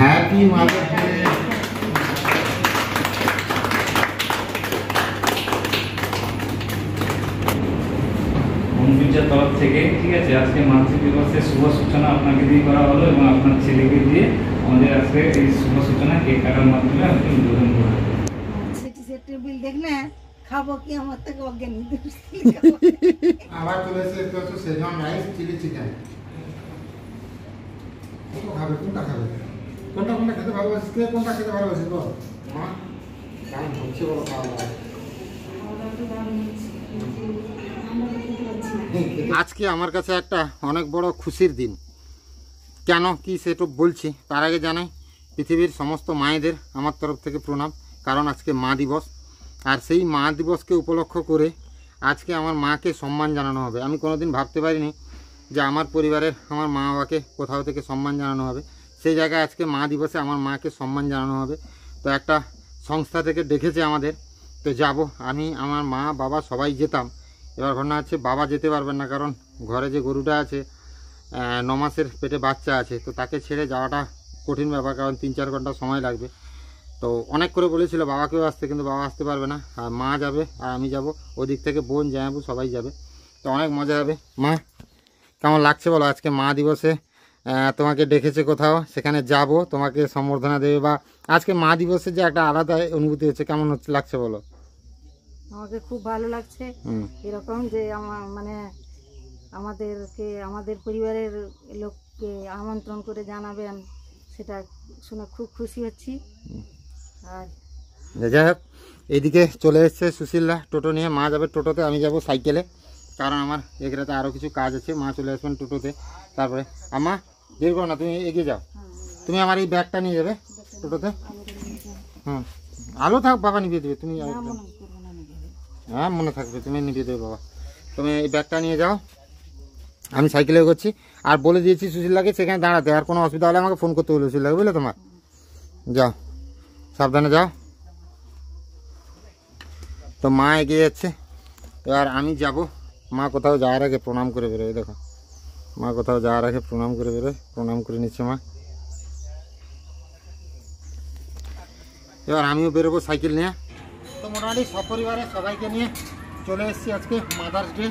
Happy mother's day. বঙ্কিমচার তরফ থেকে ঠিক আছে আজকে মাতৃদিবসের শুভ সূচনা আপনাকে দিয়ে করা হলো এবং আপনার ছেলেকে দিয়ে আমাদের আজকে এই শুভ সূচনা কেক কাটার মাধ্যমে আজকে উদ্বোধন করা হলো। টেবিল দেখ না খাবো কি আমার থেকে অজ্ঞান আবার চলে এসে একটু সেজওয়ান রাইস চিলি চিকেন। কোনটা খাবে কোনটা খাবে কোনটা কোনটা খেতে ভালোবাসিস কে কোনটা খেতে ভালোবাসিস বল মা কেমন হচ্ছে বলো খাওয়া দাওয়া আজকে আমার কাছে একটা অনেক বড় খুশির দিন। কেন কি সেটা বলছি তার আগে জানাই পৃথিবীর সমস্ত মায়েদের আমার তরফ থেকে প্রণাম, কারণ আজকে মা দিবস। আর সেই মা দিবসকে উপলক্ষ করে আজকে আমার মাকে সম্মান জানানো হবে। আমি কোনোদিন ভাবতে পারিনি যে আমার পরিবারের আমার মা বাবাকে কোথাও থেকে সম্মান জানানো হবে। সেই জায়গায় আজকে মা দিবসে আমার মাকে সম্মান জানানো হবে। তো একটা সংস্থা থেকে ডেকেছে আমাদের, তো যাব। আমি আমার মা বাবা সবাই যেতাম। এবার ঘটনা হচ্ছে বাবা যেতে পারবেন না, কারণ ঘরে যে গরুটা আছে 9 মাসের পেটে বাচ্চা আছে, তো তাকে ছেড়ে যাওয়াটা কঠিন ব্যাপার, কারণ 3-4 ঘন্টা সময় লাগবে। তো অনেক করে বলেছিল বাবাকেও আসতে, কিন্তু বাবা আসতে পারবে না। আর মা যাবে আর আমি যাব, ওদিক থেকে বোন জামাবু সবাই যাবে। তো অনেক মজা হবে। মা কেমন লাগছে বলো? আজকে মা দিবসে তোমাকে ডেকেছে কোথাও, সেখানে যাব, তোমাকে সম্বর্ধনা দেবে, বা আজকে মা দিবসের যে একটা আলাদা অনুভূতি হচ্ছে, কেমন লাগছে বলো? আমাকে খুব ভালো লাগছে এরকম যে আমার মানে আমাদেরকে আমাদের পরিবারের লোককে আমন্ত্রণ করে জানাবেন, সেটা শুনে খুব খুশি হচ্ছি। আর যাই হোক, এইদিকে চলে এসছে সুশীলরা টোটো নিয়ে। মা যাবে টোটোতে, আমি যাব সাইকেলে, কারণ আমার এখানে আরও কিছু কাজ আছে। মা চলে আসবেন টোটোতে। তারপরে আমা দেরি করো না, তুমি এগিয়ে যাও। তুমি আমার এই ব্যাগটা নিয়ে যাবে টোটোতে। আলো থাক, বাবা নিভিয়ে দেবে। তুমি হ্যাঁ মনে থাকবে, তুমি নিভিয়ে দেবে বাবা। তুমি এই ব্যাগটা নিয়ে যাও, আমি সাইকেলে করছি। আর বলে দিয়েছি সুশীলাকে সেখানে দাঁড়াতে, আর কোনো অসুবিধা হলে আমাকে ফোন করতে বলে সুশীলাকে, বুঝলে? তোমার যাও, সাবধানে যাও। তো মা এগিয়ে যাচ্ছে, এবার আমি যাব। মা কোথাও যাওয়ার আগে প্রণাম করে বেরোয়, দেখো মা কোথাও যাওয়ার আগে প্রণাম করে বেরোয়। প্রণাম করে নিচ্ছে মা। এবার আমিও বেরোবো সাইকেল নিয়ে। তো মোটামুটি সপরিবারে সবাইকে নিয়ে চলে এসেছি আজকে মাদার্স ডে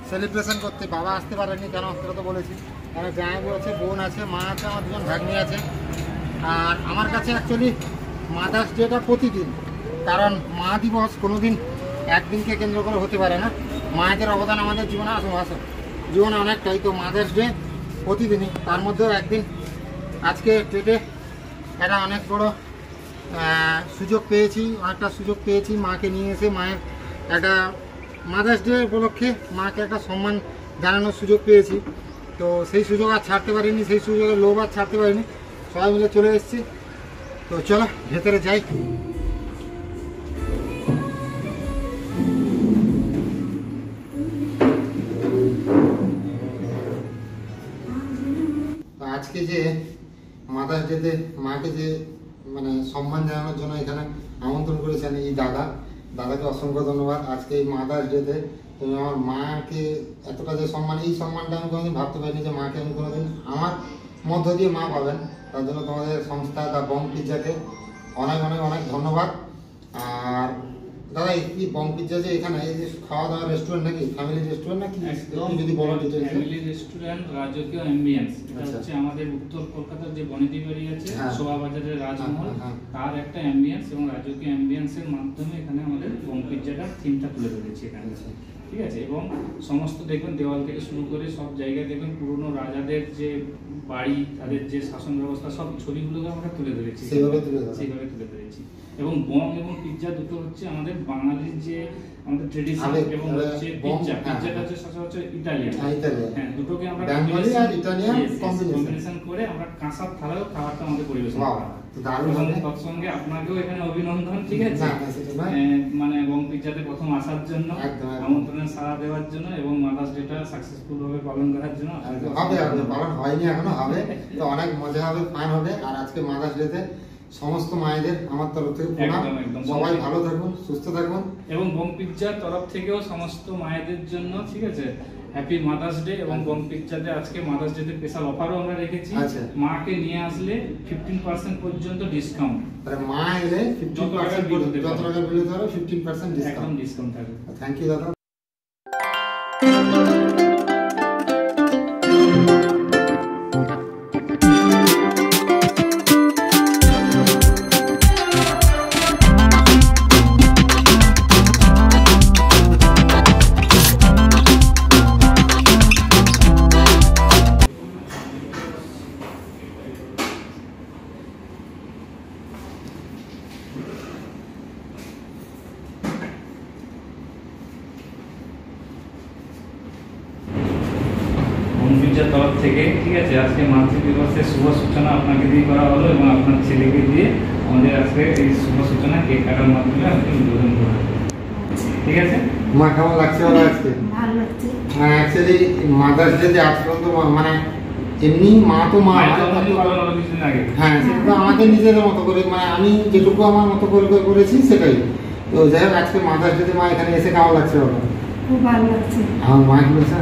সেলিব্রেশন করতে। বাবা আসতে পারেনি, কেন সেটা তো বলেছি। কারণ জামাইবু আছে, বোন আছে, মা আছে, আমার 2জন ভাগ্নি আছে। আর আমার কাছে অ্যাকচুয়ালি মাদার্স ডেটা প্রতিদিন, কারণ মা দিবস কোনোদিন একদিনকে কেন্দ্র করে হতে পারে না। মায়েদের অবদান আমাদের জীবনে জীবনে অনেকটাই। তো মাদার্স ডে প্রতিদিনই, তার মধ্যেও একদিন আজকে ডেটে একটা অনেক বড় সুযোগ পেয়েছি, অনেকটা সুযোগ পেয়েছি। মাকে নিয়ে এসে মায়ের একটা মাদার্স ডে উপলক্ষে মাকে একটা সম্মান জানানোর সুযোগ পেয়েছি। তো সেই সুযোগ আর ছাড়তে পারিনি, সেই সুযোগের লোভ আর ছাড়তে পারিনি। সবাই মিলে চলে এসেছি। তো চলো ভেতরে যাই। আজকে যে মাদার্স ডেতে মাকে যে মানে সম্মান জানানোর জন্য এখানে আমন্ত্রণ করেছেন এই দাদাকে অসংখ্য ধন্যবাদ। আজকে এই মাদার্স ডেতে তুমি আমার মাকে এতটা যে সম্মান, এই সম্মানটা আমি কোনোদিন ভাবতে পারিনি যে মাকে আমি কোনোদিন আমার মধ্য দিয়ে মা পাবেন। তার জন্য তোমাদের সংস্থা দা বং পিৎজাকে অনেক অনেক অনেক ধন্যবাদ। আর দাদা এই বং পিৎজা যে এখানে এই যে খাওয়া দাওয়ার রেস্টুরেন্ট নাকি ফ্যামিলি রেস্টুরেন্ট নাকি যদি বলো ডিটেইলস? ফ্যামিলি রেস্টুরেন্ট, রাজকীয় অ্যাম্বিয়েন্স। এটা হচ্ছে আমাদের উত্তর কলকাতার যে বনেদি বাড়ি আছে, শোভা বাজারের রাজমহল, তার একটা অ্যাম্বিয়েন্স, এবং রাজকীয় অ্যাম্বিয়েন্সের মাধ্যমে এখানে আমাদের বং পিৎজাটার থিমটা তুলে ধরেছি এখানে, ঠিক আছে। এবং সমস্ত দেখবেন দেওয়াল থেকে শুরু করে সব জায়গায় দেখবেন পুরনো রাজাদের যে বাড়ি, তাদের যে শাসন ব্যবস্থা, সব ছবিগুলোকে আমরা তুলে ধরেছি, সেইভাবে তুলে ধরেছি। এবং বং এবং পিৎজা দুটো হচ্ছে আমাদের বাঙালির যে আমাদের ট্রেডিশন, এবং হচ্ছে পিৎজাটা হচ্ছে সচরাচর ইটালিয়ান। হ্যাঁ, দুটোকে আমরা বেঙ্গলি আর ইটালিয়ান কম্বিনেশন করে আমরা কাঁসার থালায় খাবারটা আমাদের পরিবেশন করা হয়। তার সঙ্গে আপনাকেও এখানে অভিনন্দন, ঠিক আছে, মানে বং পিৎজাতে প্রথম আসার জন্য, আমন্ত্রণের সাড়া দেওয়ার জন্য, এবং মাদার্স ডেটা সাকসেসফুল ভাবে পালন করার জন্য। পালন হয়নি এখনো, হবে। তো অনেক মজা হবে, ফান হবে। আর আজকে মাদার্স ডেতে সমস্ত মায়েদের আমার তরফ থেকে প্রণাম। সবাই ভালো থাকুন, সুস্থ থাকুন। এবং বং পিৎজার তরফ থেকেও সমস্ত মায়েদের জন্য, ঠিক আছে, হ্যাপি মাদার্স ডে এবং বং পিকচারে আজকে মাদার্স ডে তে স্পেশাল অফারও আমরা রেখেছি। আচ্ছা। মাকে নিয়ে আসলে 15% পর্যন্ত ডিসকাউন্ট। মানে মা এলে 15% যত টাকা বিল হতে পারো 15% একদম ডিসকাউন্ট। ডিসকাউন্ট থাকবে। থ্যাংক ইউ দাদা। বঙ্গবীর্যার তরফ থেকে ঠিক আছে আজকে মাতৃ দিবসের শুভ সূচনা আপনাকে দিয়ে করা হলো এবং আপনার ছেলেকে দিয়ে আমাদের আজকে এই শুভ সূচনা কেক কাটার মাধ্যমে আপনি উদ্বোধন করা হলো। ঠিক আছে মা কেমন লাগছে বলো আজকে? ভালো লাগছে। মানে অ্যাকচুয়ালি মাদার্স ডে আজ পর্যন্ত মানে এমনি মা তো মা মায়ের জন্মদিন পালন হলো কিছুদিন আগে। হ্যাঁ, সেটা তো আমাদের নিজেদের মতো করে মানে আমি যেটুকু আমার মতো করে করেছি সেটাই। তো যাই হোক আজকে মাদার্স ডে মা এখানে এসে কেমন লাগছে বলো? খুব ভালো লাগছে। আমার মা কি বলছে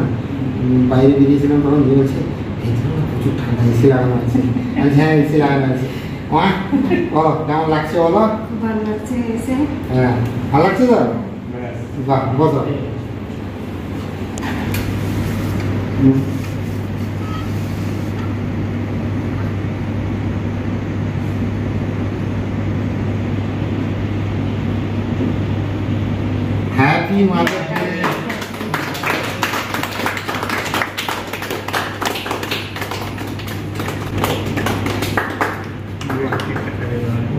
বাইরে বেরিয়েছিলাম তখন কি বলছে ভেতরে না প্রচুর ঠান্ডা এসি লাগানো আছে। আমি হ্যাঁ এসি লাগানো আছে। মা বলো কেমন লাগছে বলো? খুব ভালো লাগছে এসে। হ্যাঁ ভালো লাগছে তো? বাহ বসো। Happy mother's day.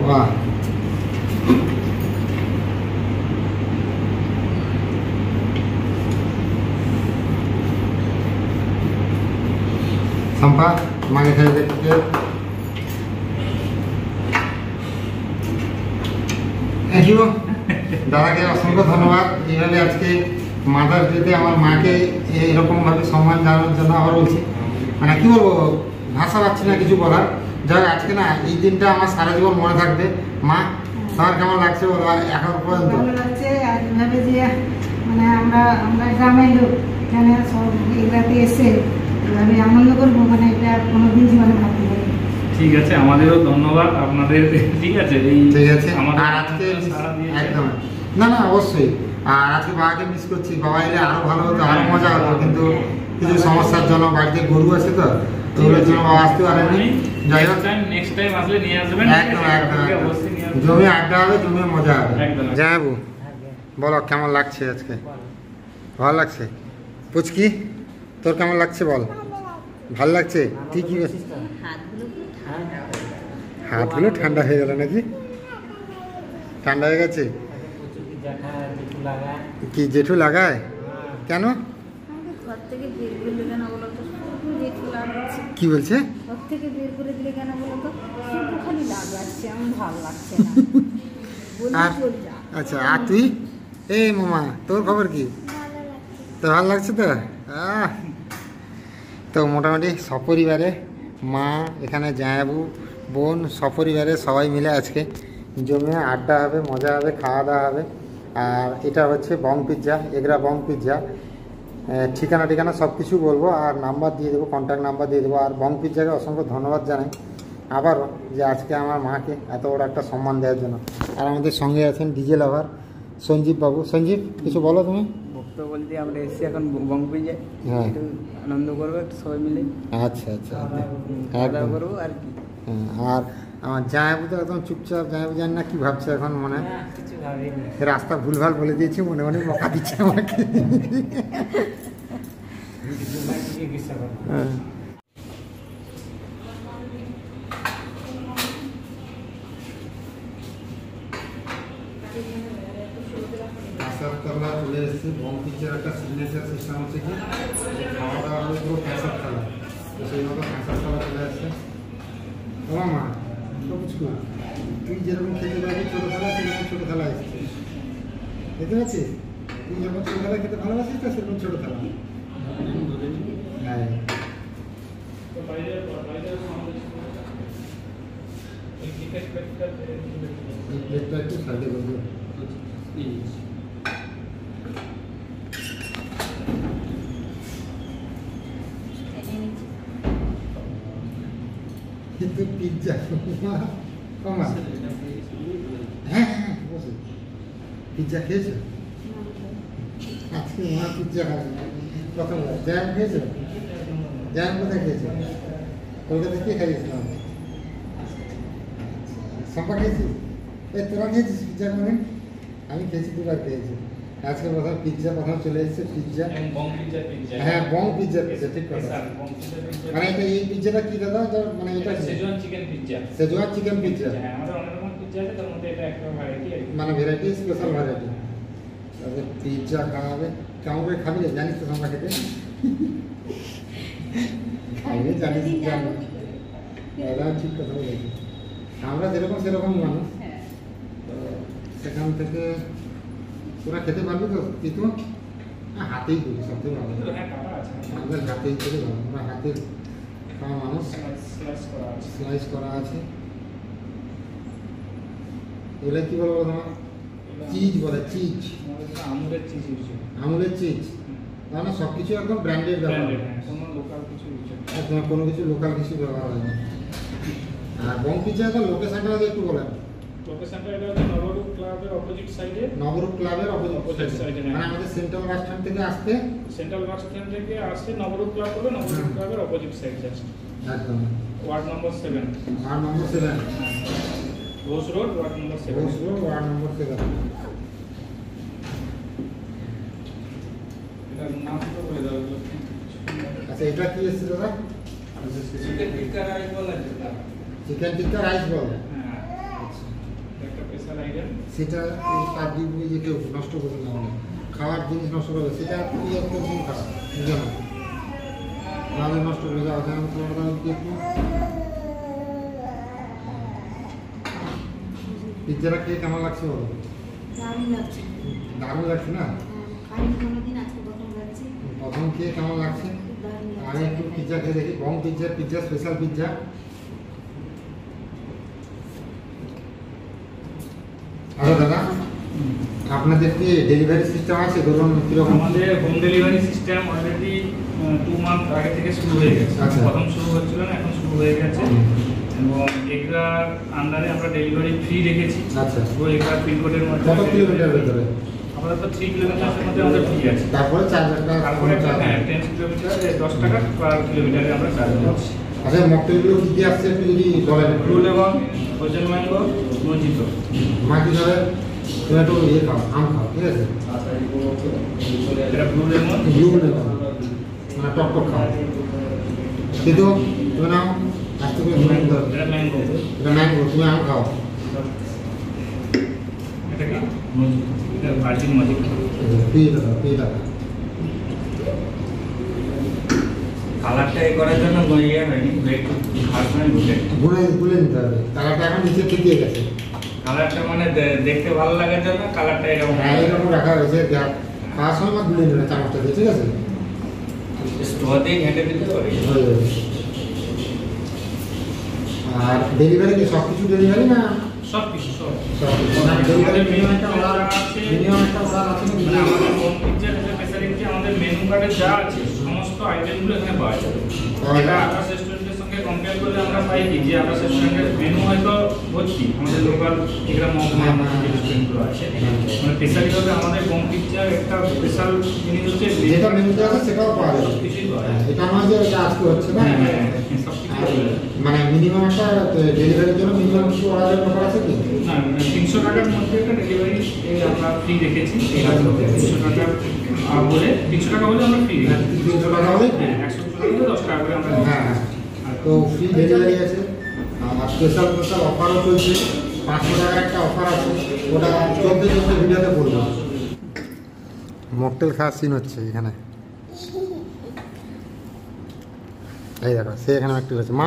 বাহ সম্পা মাকে খেয়ে দেখতে থ্যাংক ইউ দাদাকে অসংখ্য ধন্যবাদ। এইভাবে আজকে মাদার্স ডেতে আমার মাকে এরকমভাবে সম্মান জানানোর জন্য আবার বলছি মানে কি বলবো ভাষা পাচ্ছি না কিছু বলার। যাই আজকে না এই দিনটা আমার সারা জীবন মনে থাকবে। মা তোমার কেমন লাগছে বলো এখন পর্যন্ত? ভালো লাগছে। আর এভাবে যে মানে আমরা গ্রামের লোক এখানে সব এগুলাতে এসে এভাবে আনন্দ করবো মানে এটা কোনোদিন জীবনে ভাবতে পারি। ঠিক আছে আমাদেরও ধন্যবাদ আপনাদের। ঠিক আছে ঠিক আছে আমাদের আর আজকে সারা দিয়ে একদম না না অবশ্যই। আর আজকে বাবাকে মিস করছি। বাবা এলে আরো ভালো হতো আরো মজা হতো কিন্তু কিছু সমস্যার জন্য বাড়িতে গরু আছে তো ওগুলোর জন্য বাবা আসতে পারেনি। যাই হোক নেক্সট টাইম আসলে নিয়ে আসবেন। একদম একদম অবশ্যই নিয়ে আসবেন। জমি আড্ডা হবে জমি মজা হবে। একদম। যাবো বলো কেমন লাগছে আজকে? ভালো লাগছে। পুচকি তোর কেমন লাগছে বল? ভালো লাগছে। তুই কি হাতগুলো ঠান্ডা হয়ে গেল নাকি? ঠান্ডা হয়ে গেছে কি জেঠু লাগায় কেন? ঘর থেকে বের করলে কেন বলো তো? শুধু জেঠু লাগাচ্ছে। কি বলছে? ঘর থেকে বের করে দিলে কেন বলো তো? শুধু খালি লাগাচ্ছে, আমার ভালো লাগছে না। আর আচ্ছা আর তুই এই মামা তোর খবর কি? তো ভালো লাগছে তো? তো মোটামুটি সপরিবারে মা এখানে জায়াবু বোন সপরিবারে সবাই মিলে আজকে জমে আড্ডা হবে মজা হবে খাওয়া দাওয়া হবে। আর এটা হচ্ছে বং পিৎজা এগরা বং পিৎজা। ঠিকানা সব কিছু বলবো আর নাম্বার দিয়ে দেবো কন্ট্যাক্ট নাম্বার দিয়ে দেবো। আর বং পিৎজাকে অসংখ্য ধন্যবাদ জানাই আবারও যে আজকে আমার মাকে এত বড় একটা সম্মান দেওয়ার জন্য। আর আমাদের সঙ্গে আছেন ডিজে লাভার সঞ্জীব বাবু। সঞ্জীব কিছু বলো তুমি? বক্তব্য বলতে আমরা এসেছি এখন বঙ্গপিজে হ্যাঁ একটু আনন্দ করবো একটু সবাই মিলে আচ্ছা আচ্ছা খাওয়া দাওয়া একদম। করবো আর কি। হ্যাঁ, আর আমার জায়াবু তো একদম চুপচাপ। জায়াবু জানি না কি ভাবছে এখন মনে হয় কিছু ভাবিনি। রাস্তা ভুলভাল বলে দিয়েছি মনে মনে বকা দিচ্ছে আমাকে। হ্যাঁ। কাঁসার তলা চলে এসেছে। বং পিৎজার একটা সিগনেচার সিস্টেম হচ্ছে কি খাওয়া দাওয়া হবে পুরো কাঁসার তলা। তো সেই মতো কাঁসার তলা চলে আসছে। ও মা সবুজকু তুই যেরকম খেতে পারবি ছোটো থালা সেরকম ছোটো থালা এসছে দেখতে পাচ্ছিস? তুই যখন ছোটো থালা খেতে ভালোবাসিস তো সেরকম ছোটো থালা। হ্যাঁ এই প্লেটটা একটু সাইডে করবো। আজকে পিৎজা কমা হ্যাঁ হ্যাঁ বসে পিৎজা খেয়েছো আজকে মা পিৎজা খাবে প্রথম জ্যাম খেয়েছো জ্যাম কোথায় খেয়েছো কলকাতা কে খাইয়েছিলাম সম্পা খেয়েছিস এই তোরা খেয়েছিস পিৎজা কোনদিন আমি খেয়েছি দুবার খেয়েছি আজকে প্রথম পিৎজা প্রথম চলে এসেছে পিৎজা হ্যাঁ বং পিৎজা ঠিক কথা মানে এটা এই পিৎজাটা কি দাদা মানে এটা Schezwan chicken pizza Schezwan chicken pizza হ্যাঁ আমাদের অনেক রকম পিৎজা আছে তার মধ্যে এটা একটা ভ্যারাইটি মানে ভ্যারাইটি স্পেশাল ভ্যারাইটি তাহলে পিৎজা খাওয়াবে কেমন করে খাবি জানিস তো তোমরা খেতে খাইলে জানিস জানো এরা ঠিক কথা বলেছি আমরা যেরকম সেরকমই মানুষ তো সেখান থেকে তোরা খেতে পারবি তো কিন্তু হাতেই করি সবথেকে ভালো হ্যাঁ কাটা আছে আমাদের হাতেই করে ভালো আমরা হাতের খাওয়া মানুষ স্লাইস করা আছে এগুলো কি বলবো তোমার চিজ বলে চিজ আমুলের চিজ ইউজ আমুলের চিজ তাহলে সব কিছু একদম ব্র্যান্ডেড ব্যবহার ব্র্যান্ডেড হ্যাঁ কোনো লোকাল কিছু ইউজ তোমার কোনো কিছু লোকাল কিছু ব্যবহার হয় না আর বং পিৎজা তো লোকেশনটা একটু বলেন লোকেশনটা এটা হচ্ছে নবরূপ ক্লাবের অপোজিট সাইডে নবরূপ ক্লাবের Opposite অপোজিট side এ, সাইডে হ্যাঁ। মানে আমাদের সেন্ট্রাল বাস স্ট্যান্ড থেকে আসতে সেন্ট্রাল বাস স্ট্যান্ড থেকে আসছে নবরূপ ক্লাব বলে নবরূপ হুম। ক্লাবের অপোজিট সাইড জাস্ট একদম ওয়ার্ড নম্বর 7 আর নম্বর 7 ঘোষ রোড ওয়ার্ড নম্বর 7 বসলো ওয়ার্ড নম্বর 7 এটা নাম তো বলে দাও আচ্ছা এটা কি এসেছে দাদা চিকেন টিক্কা রাইস বলা যেটা চিকেন টিক্কা রাইস বল হ্যাঁ আচ্ছা একটা স্পেশাল আইটেম সেটা তার দিন যে কেউ নষ্ট করবে না মানে খাওয়ার জিনিস নষ্ট করবে সেটা তুই একটা দিন খাওয়া বুঝে না তাহলে নষ্ট করে যাওয়া যেমন তোমার দাদা একটু পিৎজাটা খেয়ে কেমন লাগছে বলো দারুণ লাগছে দারুণ লাগছে না খাইনি কোনোদিন আজকে প্রথম লাগছে প্রথম খেয়ে কেমন লাগছে খুব দারুণ আমি লাগছে একটু পিৎজা খেয়ে দেখি বং পিৎজা স্পেশাল পিৎজা আচ্ছা দাদা আপনাদের কি ডেলিভারি সিস্টেম আছে ধরুন কিরকম আমাদের home delivery system already 2 month আগে থেকে শুরু হয়ে গেছে আচ্ছা। প্রথম শুরু হচ্ছিল না এখন শুরু হয়ে গেছে এবং এগুলার আন্ডারে আমরা ডেলিভারি ফ্রি রেখেছি আচ্ছা তো এগুলা পিনকোডের মধ্যে কত কিলোমিটার ভেতরে আমরা তো 3 কিলোমিটারের মধ্যে আমাদের ফ্রি আছে তারপরে চার্জ একটা তারপরে হ্যাঁ 10 কিলোমিটার 10 টাকা পার কিলোমিটারে আমরা চার্জ করছি আচ্ছা মকটেলগুলো কি কি আসছে একটু যদি বলেন blue lemon frozen mango mojito মাটি ধরে তুমি একটু ইয়ে খাও আম খাও ঠিক আছে এটা ব্লু লেমন ব্লু লেমন মানে টক টক খাও কিন্তু তুমি নাও আস্তে করে ম্যাঙ্গো ধরো এটা ম্যাঙ্গো এটা ম্যাঙ্গো তুমি আম খাও এটা কি মজিতো এটা ভার্জিন মজিতো পিয়ে দাও কালারটা এই করার জন্য ইয়ে হয়নি একটু ঘাসমাই বুঝে গুলে নিতে হবে কালারটা এখন নিচে থেকে গেছে কালারটা মানে দেখতে ভালো লাগার জন্য কালারটা এরকম হ্যাঁ এরকম রাখা হয়েছে খাওয়ার সময় আমার গুলে নেবে চামচটা দিয়ে ঠিক আছে স্টোর দিয়ে ঘেঁটে দিতে পারি হয়ে যাবে আর ডেলিভারি কি সব কিছু ডেলিভারি না সব কিছু সব সব কিছু না ডেলিভারি মিনিমাম একটা অর্ডার আছে মানে আমাদের হোম পিকচার স্পেশালিটি আমাদের মেনু কার্ডে যা আছে সমস্ত আইটেমগুলো এখানে পাওয়া যাবে এটা আকাশ রেস্টুরেন্টের সঙ্গে কম্পেয়ার করলে আমরা পাই কি যে আকাশ রেস্টুরেন্টের মেনু হয়তো ভর্তি আমাদের লোকাল এগুলো রেস্টুরেন্টগুলো আছে মানে স্পেশালিভাবে আমাদের হোম পিকচার একটা স্পেশাল জিনিস হচ্ছে যেটা মেনুতে আছে সেটাও পাওয়া যাবে কিছুই পাওয়া যায় এটা নয় যে এটা আজকে হচ্ছে না সব কিছু আর মানে মিনিমাম একটা ডেলিভারির জন্য মিনিমাম কিছু অর্ডারের ব্যাপার আছে কি না 300 টাকার মধ্যে একটা ডেলিভারি আমরা ফ্রি রেখেছি এই রাজ্যতে 300 টাকা বলে 300 টাকা হলে আমরা ফ্রি রেখেছি 300 টাকা হলে হ্যাঁ 100 টাকা হলে 10 টাকা করে আমরা হ্যাঁ তো ফ্রি ডেলিভারি আছে আর স্পেশাল অফারও চলছে 500 টাকার একটা অফার আছে ওটা চলতে ভিডিওতে বলবো মকটেল খাওয়ার সিন হচ্ছে এখানে এই দেখো সে এখানে একটু হচ্ছে মা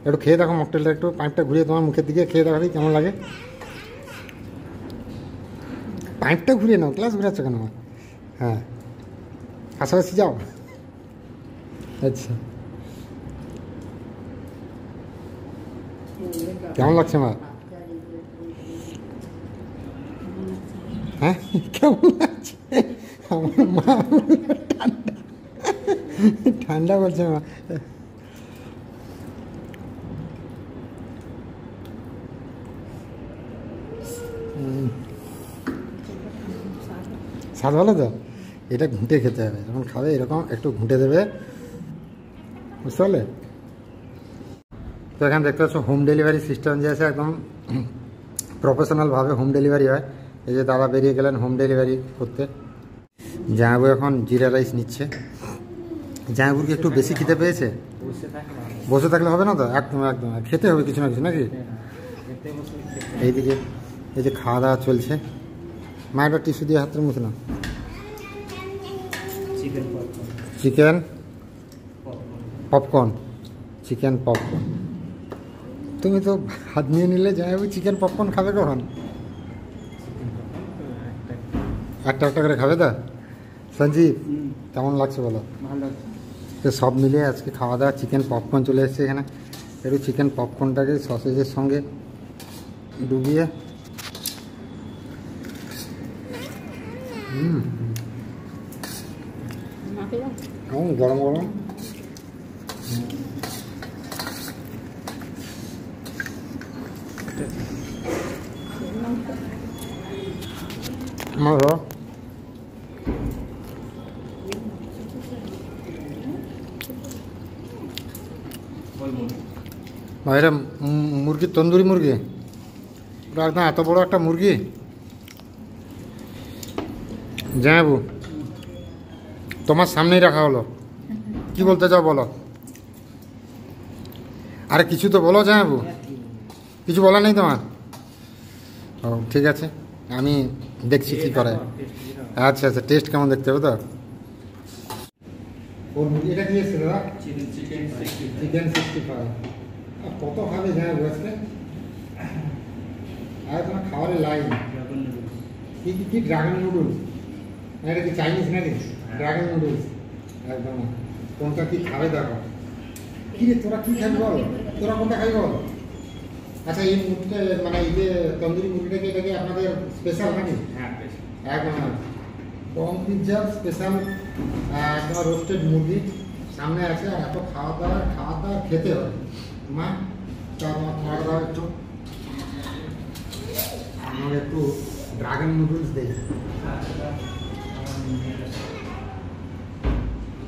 একটু খেয়ে দেখো মকটেলটা একটু পাইপটা ঘুরিয়ে তোমার মুখের দিকে খেয়ে দেখা দিই কেমন লাগে পাইপটা ঘুরিয়ে নাও গ্লাস ঘুরাচ্ছ কেন মা হ্যাঁ পাশাপাশি যাও আচ্ছা কেমন লাগছে মা হ্যাঁ কেমন লাগছে আমার মা ঠান্ডা ঠান্ডা বলছে মা স্বাদ ভালো তো? এটা ঘুঁটে খেতে হবে, যখন খাবে এরকম একটু ঘুঁটে দেবে, বুঝতে পারলে? তো এখানে দেখতে পাচ্ছ হোম ডেলিভারি সিস্টেম যে আছে, একদম প্রফেশনালভাবে হোম ডেলিভারি হয়। এই যে দাদা বেরিয়ে গেলেন হোম ডেলিভারি করতে। জামাইবু এখন জিরা রাইস নিচ্ছে। জামাইবুর কি একটু বেশি খেতে পেয়েছে? বসে থাকলে হবে না তো, একদম একদম খেতে হবে কিছু না কিছু, নাকি? এইদিকে এই যে খাওয়া দাওয়া চলছে। মায়ের টিস্যু দিয়ে হাতের মুছে না। Chicken popcorn, chicken popcorn. তুমি তো হাত নিয়ে নিলে জামাইবু চিকেন পপকর্ন খাবে কখন? একটা একটা করে খাবে তো? সঞ্জীব কেমন লাগছে বলো? ভালো। তো সব মিলিয়ে আজকে খাওয়া দাওয়া চিকেন পপকর্ন চলে এসেছে এখানে। একটু চিকেন পপকর্নটাকে সসেজের সঙ্গে ডুবিয়ে গরম গরম এটা মুরগি, তন্দুরি মুরগি, ওটা একদম এত বড় একটা মুরগি। জামাইবু তোমার সামনেই রাখা হলো, কি বলতে চাও বলো? আরে কিছু তো বলো জামাইবু, কিছু বলার নেই তোমার? ও ঠিক আছে, আমি দেখছি কি করে। আচ্ছা আচ্ছা, টেস্ট কেমন দেখতে হবে তো? ওর মুরগি এটা কি এসছে দাদা? চিকেন 65। কত খাবে জামাইবু আজকে? আর তোমার খাবারের লাইন কি কি? ড্রাগন নুডলস, এটা কি চাইনিজ নাকি? ড্রাগন নুডলস একদম। কোনটা কি খাবে দেখো। কি রে তোরা কি খাবি বল? তোরা কোনটা খাবি বল? আচ্ছা এই মুরগিটা মানে এই যে তন্দুরি মুরগিটাকে, এটা কি আপনাদের স্পেশাল নাকি? হ্যাঁ, একদম বং পিৎজার স্পেশাল একদম রোস্টেড মুরগি সামনে আছে। আর এত খাওয়া দাওয়া খেতে হবে। মা খাওয়া দাওয়া একটু আমার একটু ড্রাগন নুডলস দেই।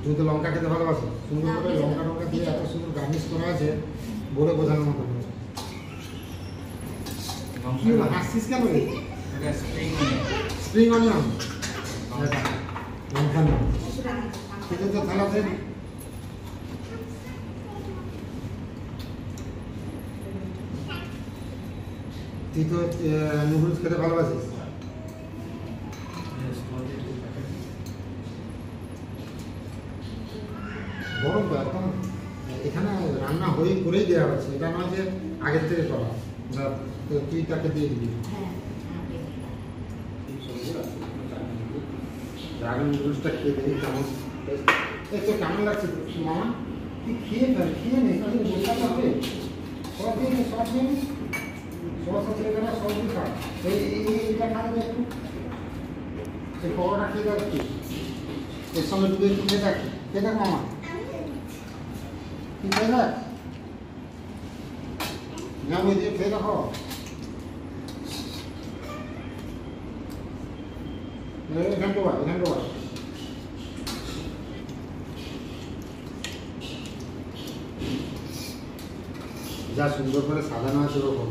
তুমি তো লঙ্কা খেতে ভালোবাসো, সুন্দর করে লঙ্কা টঙ্কা দিয়ে এত সুন্দর গার্নিশ করা আছে, বলে বোঝানোর মতো করে। কি হলো, হাসছিস কেন রে? স্প্রিং অনিয়ন লঙ্কা না, সেটা তো থালাতে। তুই তো নুডলস খেতে ভালোবাসিস। গরম তো একদম, এখানে রান্না করেই দেওয়া হচ্ছে, এটা নয় যে আগের থেকে করা। তুই তাকে দিয়ে দিবি ড্রাগন নুডলসটা, খেয়ে দেখি কেমন। এই তো কেমন লাগছে মামা? তুই খেয়ে নে, বোঝাতে হবে। সব দিয়ে নে, সব দিয়ে নে, সস আছে এখানে, সব দিয়ে খা। এইটা খাবে একটু, এই পরোটা খেয়ে দেখ একটু, এর সঙ্গে ডুবে একটু খেয়ে দেখ মামা। কি খেয়ে দেখ, নামিয়ে দিয়ে খেয়ে দেখো। এখান তো যা সুন্দর করে সাজানো আছে ওরকম,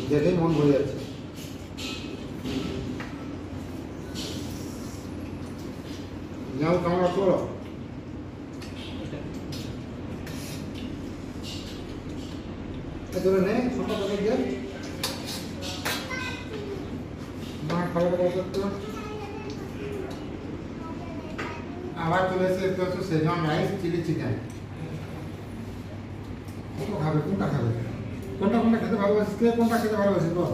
দেখেই মন ভরে যাচ্ছে। যাও কেমন রাখো, ধরে নে ছোটটা করে দিয়ে মা খাবার করতে। আবার চলে এসে সেজওয়ান রাইস, চিলি চিকেন। খাবে কোনটা খাবে? কোনটা খেতে ভালোবাসিস? কে কোনটা খেতে ভালোবাসিস বল?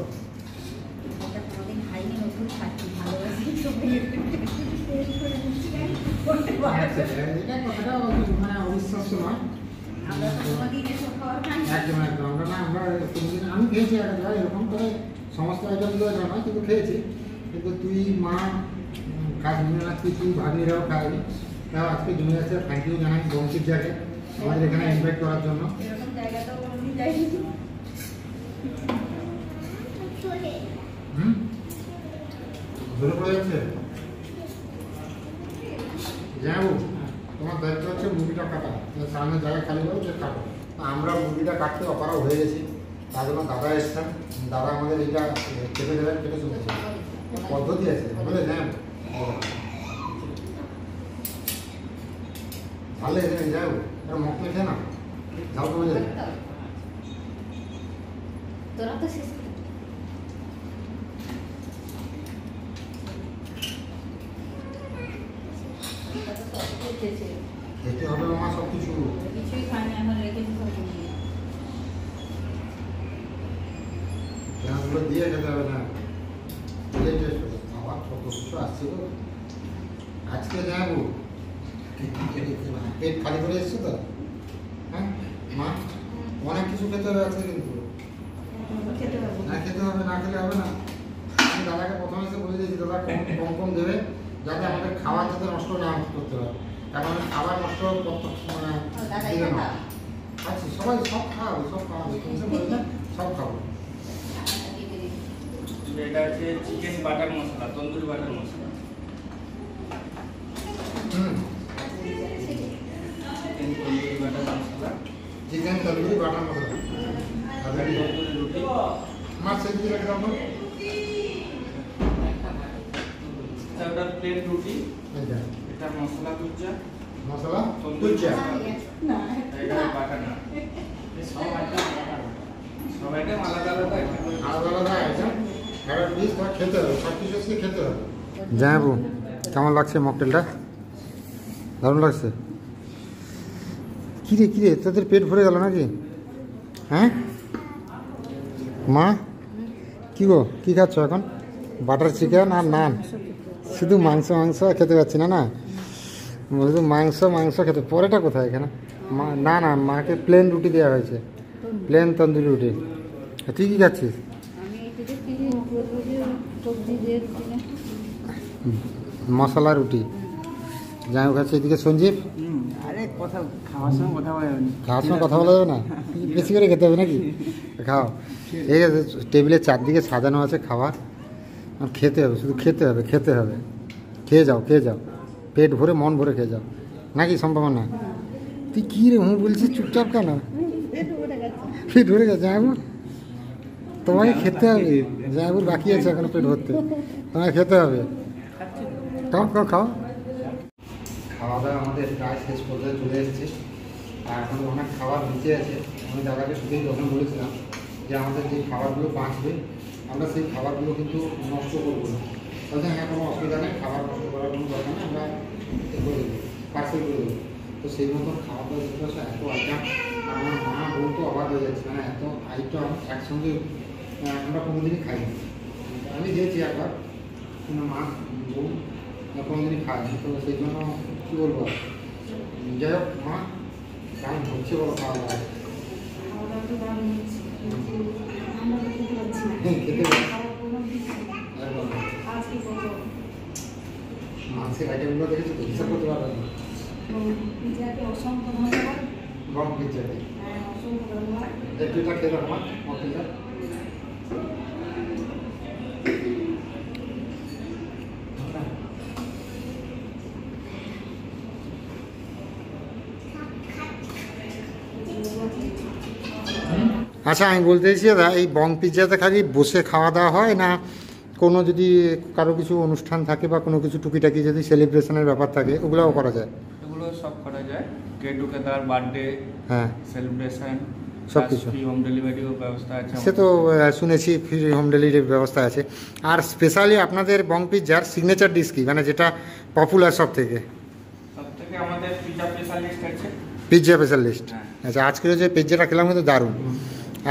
এটা কথাটা মানে অবিশ্বাস্য নয়। একদম একদম আমরা আমি খেয়েছি এরকম করে সমস্ত আইটেমগুলো নয়, কিন্তু খেয়েছি। কিন্তু তুই মা কাজ জমে রাখছি, তুই ভাবিরাও খাওয়াবি। তাও আজকে জমে যাচ্ছে। থ্যাংক ইউ জানাই বংশীর জায়গায় আমাদের এখানে ইনভাইট করার জন্য। ধরে পড়ে সামনে জায়গা খালি করে যে খাবো। আমরা মুরগিটা কাটতে অপারও হয়ে গেছি, তার জন্য দাদা এসছেন। দাদা আমাদের এটা কেটে দেবেন, কেটে শুনেছি পদ্ধতি আছে বুঝলেন। হ্যাঁ ভালো এখানে যাও, এটা মক মেখে না যাও কমে যাবে। তোরা তো শেষ খেতে হবে আমার সব কিছু। কিছুই খাইনি, এখন রেখেছি সব কিছু। পেঁয়াজগুলো দিয়ে খেতে হবে না, দিয়ে টেস্ট হবে। আবার কত কিছু আসছে তো আজকে যাবো, পেট খালি করে এসছো তো। হ্যাঁ মা, অনেক কিছু খেতে হবে আজকে কিন্তু। খেতে পারবো না খেতে হবে, না খেলে হবে না। আমি দাদাকে প্রথমে এসে বলে দিয়েছি দাদা কম কম দেবে, যাতে আমাদের খাবার যাতে নষ্ট না করতে পারে। কারণ খাবার নষ্ট মানে দিলে না। আচ্ছা সবাই সব খাওয়াবে, সব খাওয়াবে, টেনশন করে না, সব খাবো। এটা হচ্ছে চিকেন বাটার মশলা, তন্দুরি বাটার মশলা। চিকেন তন্দুরি বাটার মশলা, চিকেন তন্দুরি বাটার মশলা, তন্দুরি রুটি, মাছ সেদ্ধ রাখলাম। ওটা প্লেন রুটি, এটা এটা মশলা কুলচা, মশলা তন্দুরি কুলচা। মশলা, এটা বাটার না। সব আইটেম আলাদা আলাদা আলাদা আলাদা আইটেম, একটা পিস ধর খেতে হবে, সব কিছু আজকে খেতে হবে। যাবো, কেমন লাগছে মকটেলটা? দারুণ লাগছে। কিরে কিরে তোদের পেট ভরে গেল নাকি? হ্যাঁ মা, কি গো কি খাচ্ছ এখন? বাটার চিকেন আর নান, শুধু মাংস মাংস খেতে পাচ্ছি না। না শুধু মাংস মাংস খেতে, পরেটা কোথায় এখানে? না না, মাকে প্লেন রুটি দেওয়া হয়েছে, প্লেন তন্দুরি রুটি। তুই কী খাচ্ছিস? আমি এইদিকে কি সবজি দিয়ে রুটি না। মশলা রুটি। যাই হোক আছে এদিকে সঞ্জীব। আরে কথা খাওয়ার সময় কথা বলা যাবে না। খাওয়ার সময় কথা বলা যাবে না, বেশি করে খেতে হবে নাকি? খাও, ঠিক আছে। টেবিলের চারদিকে সাজানো আছে খাবার, আর খেতে হবে, শুধু খেতে হবে, খেতে হবে। খেয়ে যাও, খেয়ে যাও, পেট ভরে মন ভরে খেয়ে যাও, নাকি সম্ভাবনা? তুই কী রে হুঁ বলছিস চুপচাপ কেন? পেট ভরে গেছে যাবো, তোমাকে খেতে হবে। যাবুর বাকি আছে এখনো পেট ভরতে, তোমাকে খেতে হবে। খাও খাও খাও। খাওয়া দাওয়া আমাদের প্রায় শেষ পর্যায়ে চলে এসেছে, আর এখন অনেক খাবার বেঁচে আছে। আমি দাদাকে শুধুই তখন বলেছিলাম যে আমাদের যে খাবারগুলো বাঁচবে আমরা সেই খাবারগুলো কিন্তু নষ্ট করবো না। বলছে হ্যাঁ কোনো অসুবিধা নেই, খাবার নষ্ট করার কোনো দরকার নেই, আমরা করে দেবো, পার্সেল করে দেবো। তো সেই মতন খাওয়া দাওয়া যেতে আসে, এত আইটেম, আমার মা বউ তো অবাক হয়ে যাচ্ছে, মানে এত আইটেম একসঙ্গে আমরা কোনোদিনই খাই না। আমি দিয়েছি একবার, কিন্তু মা বউ কোনোদিনই খাইনি, তো সেই জন্য কী বলবো। যাই হোক মা, কেমন হচ্ছে বলো খাওয়া দাওয়া? খেতে মাংসের আইটেমগুলো দেখেছি তো, হিসাব করতে পারবে না। গম পিজ্জাতে একটু এটা খেয়ে রাখো মা, পিজ্জা। আচ্ছা আমি বলতে চাইছি দাদা, এই বং পিজ্জাতে খালি বসে খাওয়া দাওয়া হয় না কোনো যদি কারো কিছু অনুষ্ঠান থাকে বা কোনো কিছু টুকিটাকি যদি সেলিব্রেশনের ব্যাপার থাকে ওগুলোও করা যায়? এগুলো সব করা যায়, গেট টুগেদার, বার্থডে, হ্যাঁ সেলিব্রেশন, সব কিছু। ফ্রি হোম ডেলিভারিও ব্যবস্থা আছে। সে তো শুনেছি ফ্রি হোম ডেলিভারির ব্যবস্থা আছে। আর স্পেশালি আপনাদের বং পিজ্জার সিগনেচার ডিশ কি, মানে যেটা পপুলার সব থেকে? সবথেকে আমাদের পিজ্জা স্পেশালিস্ট আছে। পিজ্জা স্পেশালিস্ট, হ্যাঁ। আচ্ছা। আজকে যে পিজ্জাটা খেলাম কিন্তু দারুণ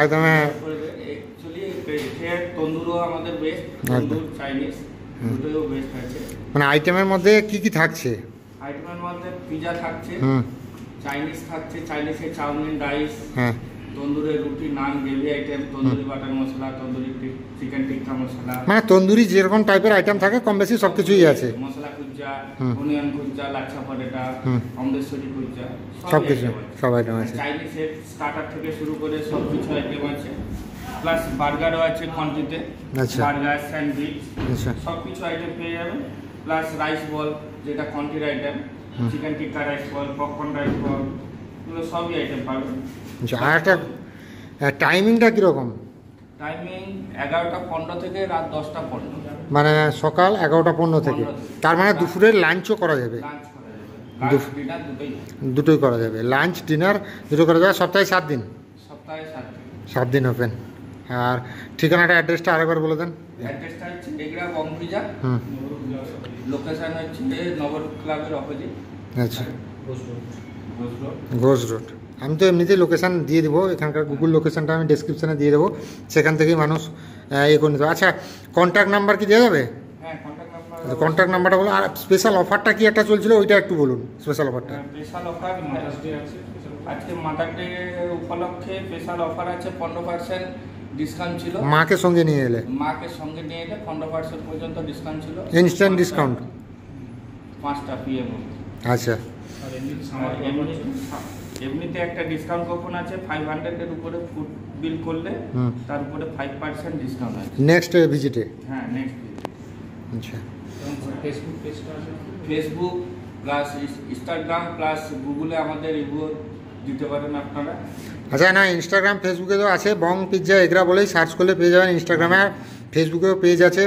একদম। অ্যাকচুয়ালি তন্দুরও আমাদের বেস্ট, তন্দুর চাইনিজ দুটোও বেস্ট আছে। মানে আইটেমের মধ্যে কি কি থাকছে? আইটেমের মধ্যে পিজ্জা থাকছে, হুম চাইনিজ থাকছে, চাইনিজের চাউমিন, রাইস, হ্যাঁ তন্দুরের রুটি, নান, গ্রেভি আইটেম, তন্দুরি বাটার মশলা, তন্দুরি চিকেন টিক্কা মশলা, মানে তন্দুরি যেরকম টাইপের আইটেম থাকে কম বেশি সব কিছুই আছে। মশলা কুজ্জা, হুম। অনিয়ন কুজ্জা, লাচ্ছা পটেটা, হুম। অমৃতসরি কুজ্জা, সব কিছু, সব আইটেম আছে। চাইনিজের স্টার্টার থেকে শুরু করে সব কিছু আইটেম আছে। প্লাস বার্গারও আছে কোয়ান্টিতে, আচ্ছা। বার্গার, স্যান্ডউইচ, আচ্ছা সব কিছু আইটেম পেয়ে যাবেন। প্লাস রাইস বল যেটা কোয়ান্টির আইটেম, চিকেন টিক্কা রাইস বল, পপকর্ন রাইস বল, এগুলো সবই আইটেম পাবেন। আচ্ছা, আর একটা টাইমিংটা কীরকম? টাইমিং 11টা 15 থেকে রাত 10টা 15। মানে সকাল 11টা 15 থেকে, তার মানে দুপুরের লাঞ্চও করা যাবে? লাঞ্চ করা যাবে, লাঞ্চ ডিনার দুটোই। দুটোই করা যাবে, লাঞ্চ ডিনার দুটো করা যাবে। সপ্তাহে 7 দিন? সপ্তাহে 7 দিন। 7 দিন ওপেন। আর ঠিকানাটা, অ্যাড্রেসটা আরেকবার বলে দেন। অ্যাড্রেসটা হচ্ছে এগরা বংপিজা, হুম, লোকেশন হচ্ছে নগর ক্লাবের অপোজিট। আচ্ছা, ঘোষ রোড। ঘোষ রোড। আমি তো এমনিতেই লোকেশান দিয়ে দেবো, এখানকার গুগল লোকেশানটা আমি ডেসক্রিপশানে দিয়ে দেবো, সেখান থেকেই মানুষ ইয়ে করে নিতে। আচ্ছা, কন্ট্যাক্ট নাম্বার কি দেওয়া যাবে? হ্যাঁ, কন্ট্যাক্ট নাম্বার। কন্ট্যাক্ট নাম্বারটা বলো। আর স্পেশাল অফারটা কি একটা চলছিল, ওইটা একটু বলুন, স্পেশাল অফারটা। স্পেশাল অফার মাদার্স ডে আছে। আজকে মাদার ডে উপলক্ষে স্পেশাল অফার আছে, 15% ডিসকাউন্ট ছিল। মাকে সঙ্গে নিয়ে এলে? মাকে সঙ্গে নিয়ে এলে 15% পর্যন্ত ডিসকাউন্ট ছিল। Instant discount? 5টা PM। আচ্ছা, আর এমনি সামার এমনিতে একটা ডিসকাউন্ট কুপন আছে, 500 এর উপরে ফুড বিল করলে তার উপরে 5% ডিসকাউন্ট আছে নেক্সট ভিজিটে? হ্যাঁ, নেক্সট। আচ্ছা, ফেসবুক পেজটা আছে। ফেসবুক প্লাস ইনস্টাগ্রাম প্লাস গুগলে আমাদের রিভিউ দিতে পারেন আপনারা। আচ্ছা, না ইনস্টাগ্রাম ফেসবুকে তো আছে, বং পিৎজা এগরা বলেই সার্চ করলে পেয়ে যাবেন। ইনস্টাগ্রামে আর ফেসবুকেও পেজ আছে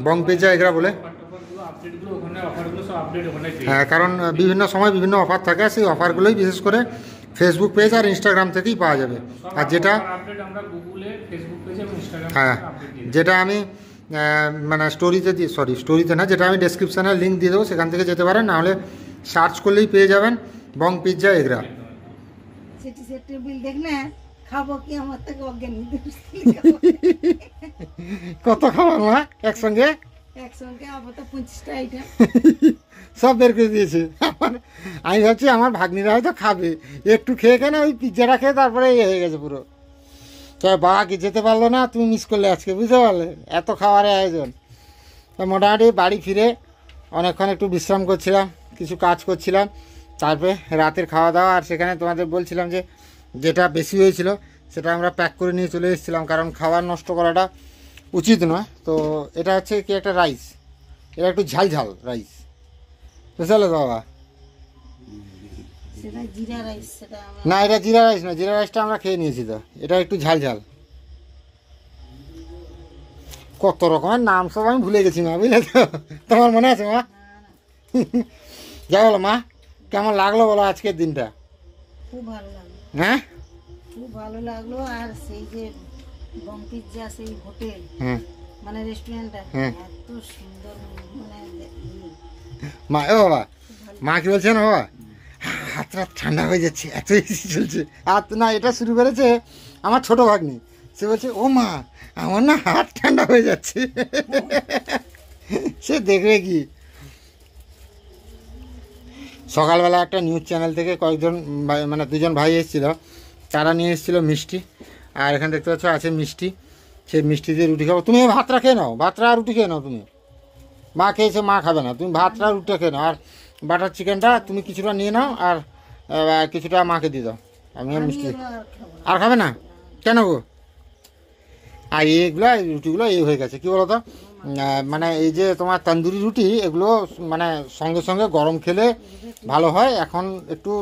বং পিৎজা এগরা বলে। আপডেটগুলো ওখানে, অফারগুলো সব আপডেট ওখানে পেয়ে হ্যাঁ, কারণ বিভিন্ন সময় বিভিন্ন অফার থাকে, সেই অফারগুলোই বিশেষ করে ফেসবুক পেজ আর ইনস্টাগ্রাম থেকেই পাওয়া যাবে। আর যেটা আপডেট আমরা গুগলে, ফেসবুক পেজে এবং ইনস্টাগ্রামে হ্যাঁ, আপডেট দিই। যেটা আমি মানে স্টোরিতে দিই, সরি স্টোরিতে না, যেটা আমি ডেসক্রিপশানে লিঙ্ক দিয়ে দেবো, সেখান থেকে যেতে পারেন, নাহলে সার্চ করলেই পেয়ে যাবেন বং পিৎজা এগরা। সেটি সে টেবিল দেখলে খাবো কি আমার থেকে অজ্ঞান কত খাবার মা একসঙ্গে? একসঙ্গে আবার তো 25টা আইটেম সব বের করে দিয়েছে। আমি ভাবছি আমার ভাগ্নিরা হয়তো খাবে, একটু খেয়ে কেন ওই পিৎজাটা খেয়ে তারপরে ইয়ে হয়ে গেছে পুরো। তো বাবা কি যেতে পারলো না, তুমি মিস করলে আজকে, বুঝতে পারলে, এত খাবারের আয়োজন। তো মোটামুটি বাড়ি ফিরে অনেকক্ষণ একটু বিশ্রাম করছিলাম, কিছু কাজ করছিলাম, তারপরে রাতের খাওয়া দাওয়া। আর সেখানে তোমাদের বলছিলাম যে যেটা বেশি হয়েছিল সেটা আমরা প্যাক করে নিয়ে চলে এসেছিলাম, কারণ খাবার নষ্ট করাটা উচিত নয়। তো এটা হচ্ছে কি একটা রাইস, এটা একটু ঝাল ঝাল রাইস, বুঝলে তো বাবা? সেটা জিরা রাইস, সেটা না, এটা জিরা রাইস না, জিরা রাইসটা আমরা খেয়ে নিয়েছি। তো এটা একটু ঝাল ঝাল, কত রকমের নাম সব আমি ভুলে গেছি মা, বুঝলে তো? তোমার মনে আছে মা? যা বলো মা, কেমন লাগলো বলো আজকের দিনটা? খুব ভালো লাগলো, হ্যাঁ খুব ভালো লাগলো। আর সেই যে বং পিৎজা, সেই হোটেল হ্যাঁ মানে রেস্টুরেন্টটা হ্যাঁ। এত সুন্দর, মানে মা, ও বাবা, মা কি বলছে না বাবা, হাতটা ঠান্ডা হয়ে যাচ্ছে, এত এসি চলছে। আর না, এটা শুরু করেছে আমার ছোট ভাগ্নি, সে বলছে ও মা আমার না হাত ঠান্ডা হয়ে যাচ্ছে। সে দেখবে কি। সকালবেলা একটা নিউজ চ্যানেল থেকে কয়েকজন মানে দুজন ভাই এসেছিলো, তারা নিয়ে এসেছিলো মিষ্টি। আর এখানে দেখতে পাচ্ছ আছে মিষ্টি, সেই মিষ্টি দিয়ে রুটি খাবো। তুমি ভাতটা খেয়ে নাও, ভাতটা আর রুটি খেয়ে নাও। তুমি মা খেয়েছে, মা খাবে না, তুমি ভাতটা রুটিটা খেয়ে নাও। আর বাটার চিকেনটা তুমি কিছুটা নিয়ে নাও, আর কিছুটা মাকে দিয়ে দাও। আমি আর মিষ্টি আর খাবে না কেন গো? আর এইগুলো রুটিগুলো এই হয়ে গেছে, কী বলো তো, মানে এই যে তোমার তন্দুরি রুটি, এগুলো মানে সঙ্গে সঙ্গে গরম খেলে ভালো হয়, এখন একটু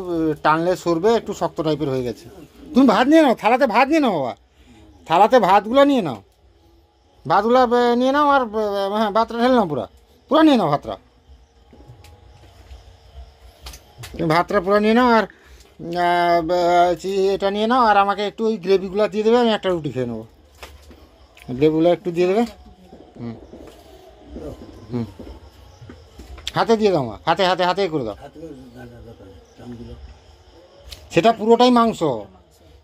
টানলে সরবে, একটু শক্ত টাইপের হয়ে গেছে। তুমি ভাত নিয়ে নাও, থালাতে ভাত নিয়ে নাও বাবা, থালাতে ভাতগুলো নিয়ে নাও, ভাতগুলো নিয়ে নাও। আর হ্যাঁ, ভাতটা ঢেলে নাও, পুরো নিয়ে নাও ভাতটা, তুমি ভাতটা পুরো নিয়ে নাও। আর এটা নিয়ে নাও, আর আমাকে একটু ওই গ্রেভিগুলো দিয়ে দেবে, আমি একটা রুটি খেয়ে নেবো। গ্রেভিগুলো একটু দিয়ে দেবে। হুম হুম, হাতে দিয়ে দাও মা, হাতে হাতে হাতে করে দাও। সেটা পুরোটাই মাংস,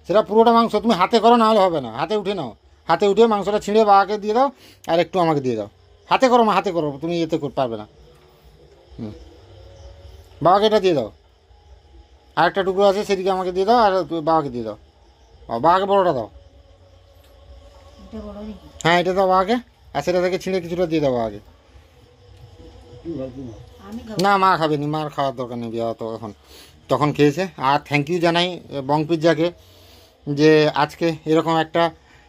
সেটা পুরোটা মাংস, তুমি হাতে করো, না হলে হবে না। হাতে উঠে নাও, হাতে উঠে মাংসটা ছিঁড়ে বাবাকে দিয়ে দাও, আর একটু আমাকে দিয়ে দাও। হাতে করো মা, হাতে করো, তুমি এতে পারবে না। হুম, বাবাকে এটা দিয়ে দাও, আরেকটা টুকরো আছে সেদিকে আমাকে দিয়ে দাও, আর বাবাকে দিয়ে দাও। বাবাকে বড়োটা দাও। হ্যাঁ, এটা দাও বাবাকে, আর সেটা থেকে ছিঁড়ে কিছুটা দিয়ে দাও বাবাকে। না, মা খাবে নি, মার খাওয়ার দরকার নেই, বিয়া তো এখন তখন খেয়েছে। আর থ্যাংক ইউ জানাই বং পিৎজাকে, যে আজকে এরকম একটা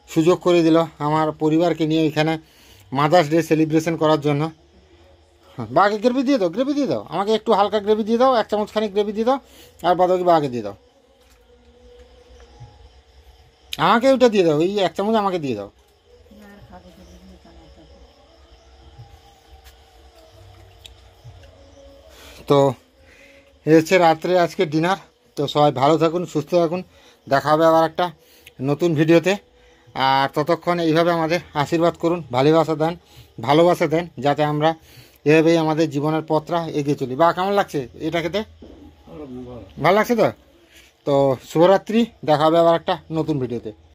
সুযোগ করে দিল আমার পরিবারকে নিয়ে এখানে মাদার্স ডে সেলিব্রেশন করার জন্য। বাবাকে গ্রেভি দিয়ে দাও, গ্রেভি দিয়ে দাও, আমাকে একটু হালকা গ্রেভি দিয়ে দাও, 1 চামচ খানিক গ্রেভি দিয়ে দাও, আর বাদবাকি বাবাকে দিয়ে দাও। আমাকে ওটা দিয়ে দাও, ওই 1 চামচ আমাকে দিয়ে দাও। তো এই হচ্ছে রাত্রে আজকে ডিনার। তো সবাই ভালো থাকুন, সুস্থ থাকুন, দেখা হবে আবার একটা নতুন ভিডিওতে। আর ততক্ষণ এইভাবে আমাদের আশীর্বাদ করুন, ভালোবাসা দেন যাতে আমরা এভাবেই আমাদের জীবনের পথটা এগিয়ে চলি। বা কেমন লাগছে এটা খেতে? ভালো লাগছে তো? তো শুভরাত্রি, দেখা হবে আবার একটা নতুন ভিডিওতে।